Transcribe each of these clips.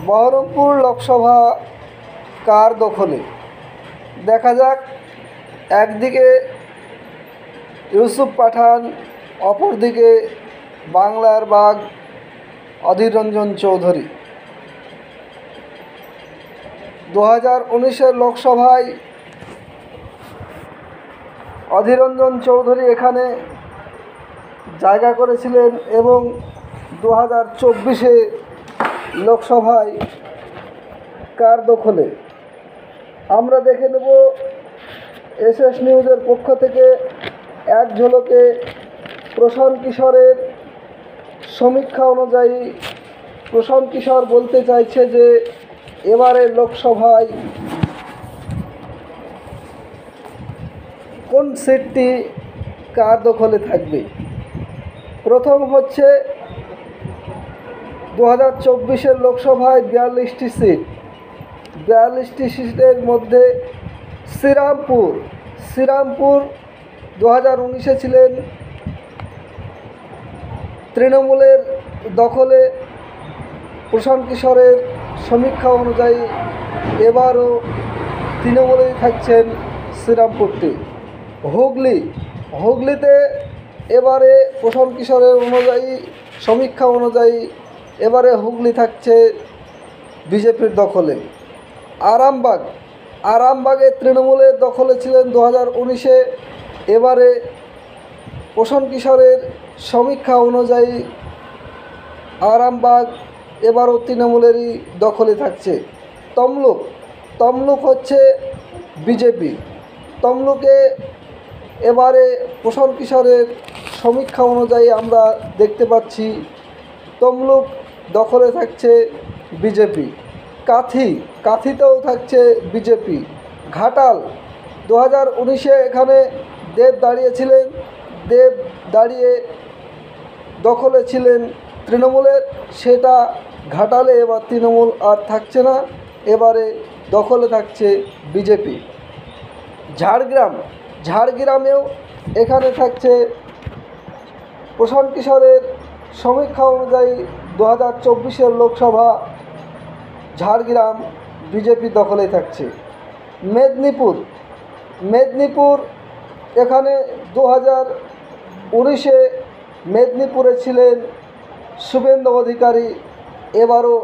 বহরমপুর লোকসভা কার দখলে? দেখা যাক। একদিকে ইউসুফ পাঠান, অপরদিকে বাংলার বাঘ অধীর রঞ্জন চৌধুরী। 2019-এর লোকসভায় অধীর রঞ্জন চৌধুরী এখানে জায়গা করেছিলেন এবং 2024-এ লোকসভায় কার দখলে আমরা দেখে নেব। এসএস নিউজের পক্ষ থেকে এক ঝলকে প্রশান্ত কিশোরের সমীক্ষা অনুযায়ী প্রশান্ত কিশোর বলতে চাইছে যে এবারের লোকসভায় কোন সিটটি কার দখলে থাকবে। প্রথম হচ্ছে 2024-এর লোকসভায় 42টি সিট। 42টি সিটের মধ্যে শ্রীরামপুর 2019-এ ছিলেন তৃণমূলের দখলে। প্রশান্ত কিশোরের সমীক্ষা অনুযায়ী এবারও তৃণমূলেই থাকছেন শ্রীরামপুরটি। হুগলিতে এবারে প্রশান্ত কিশোরের সমীক্ষা অনুযায়ী এবারে হুগলি থাকছে বিজেপির দখলে। আরামবাগে তৃণমূলের দখলে ছিলেন 2019-এ। এবারে প্রশান্ত কিশোরের সমীক্ষা অনুযায়ী আরামবাগ এবারও তৃণমূলেরই দখলে থাকছে। তমলুক হচ্ছে বিজেপি। তমলুকে এবারে প্রশান্ত কিশোরের সমীক্ষা অনুযায়ী আমরা দেখতে পাচ্ছি তমলুক দখলে থাকছে বিজেপি। কাঁথিতেও থাকছে বিজেপি। ঘাটাল 2019-এ এখানে দেব দাঁড়িয়ে দখলে ছিলেন তৃণমূলের, সেটা ঘাটালে এবার তৃণমূল আর থাকছে না, এবারে দখলে থাকছে বিজেপি। ঝাড়গ্রামেও এখানে থাকছে প্রশান্ত কিশোরের সমীক্ষা অনুযায়ী 2024-এর লোকসভা ঝাড়গ্রাম বিজেপি দখলে থাকছে। মেদিনীপুর এখানে 2019-এ মেদিনীপুরে ছিলেন শুভেন্দু অধিকারী। এবারও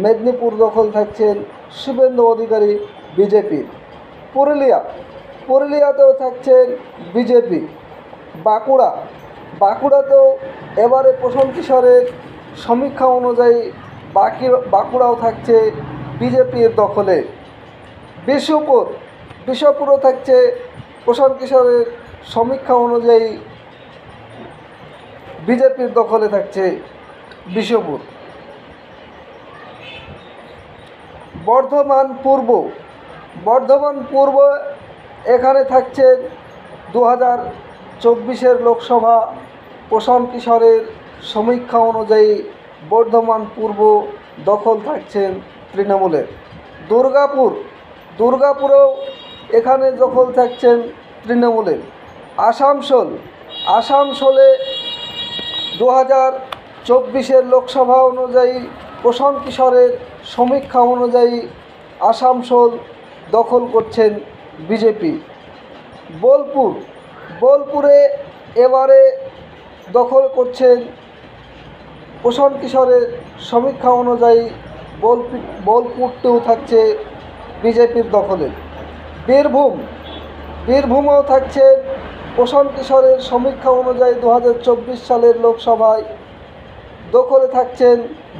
মেদিনীপুর দখল থাকছেন শুভেন্দু অধিকারী বিজেপির। পুরুলিয়াতেও থাকছেন বিজেপি। বাঁকুড়াতেও এবারে প্রশান্ত কিশোরের সমীক্ষা অনুযায়ী বাঁকুড়াও থাকছে বিজেপির দখলে। বিষ্ণুপুরও থাকছে প্রশান্ত কিশোরের সমীক্ষা অনুযায়ী বিজেপির দখলে থাকছে বিষ্ণুপুর। বর্ধমান পূর্ব এখানে থাকছে 2024-এর লোকসভা প্রশান্ত কিশোরের সমীক্ষা অনুযায়ী বর্ধমান পূর্ব দখল থাকছেন তৃণমূলের। দুর্গাপুরেও এখানে দখল থাকছেন তৃণমূলের। আসানসোলে 2024-এর লোকসভা অনুযায়ী প্রশান্ত কিশোরের সমীক্ষা অনুযায়ী আসানসোল দখল করছেন বিজেপি। বোলপুরে এবারে দখল করছেন প্রশান্ত কিশোরের সমীক্ষা অনুযায়ী বোলপুরটিও থাকছে বিজেপির দখলে। বীরভূমেও থাকছে প্রশান্ত কিশোরের সমীক্ষা অনুযায়ী 2024 সালের লোকসভায় দখলে থাকছেন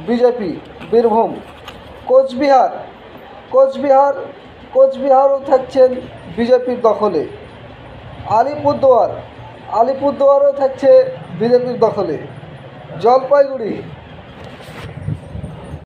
বিজেপি বীরভূম। কোচবিহারও থাকছেন বিজেপির দখলে। আলিপুরদুয়ারও থাকছে বিজেপির দখলে। জলপাইগুড়ি